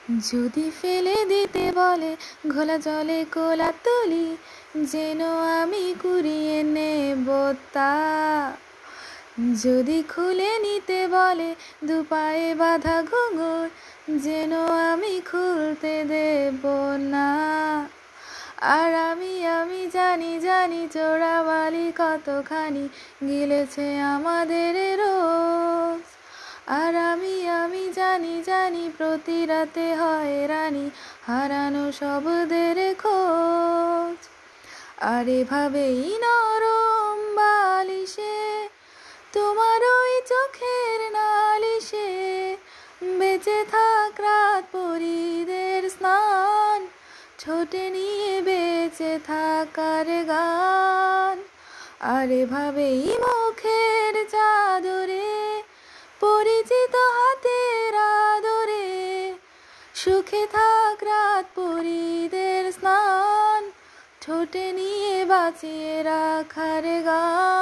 যদি ফেলে দিতে বলে ঘোলা জলে কোলা তুলি, যেন আমি কুড়িয়ে নেব তা। যদি খুলে নিতে বলে দুপায়ে বাঁধা ঘুঙুর, যেন আমি খুলতে দেব না। আর আমি জানি জানি চোরাবালি কতখানি গিলেছে আমাদের রোজ। আর আমি জানি জানি প্রতি রাতে হয় রানী হারানো শব্দের খোঁজ। আর এভাবেই নরম বালিশে তোমার ওই চোখের নালিশে বেঁচে থাক রাত পরীদের স্নান, ছোটে নিয়ে বেঁচে থাকার গান। আর এভাবেই মুখের চাদরে পরিচিত হাতের আদরে সুখে থাক রাত পরীদের স্নান, ঠোঁটে নিয়ে বাঁচিয়ে রাখার গান।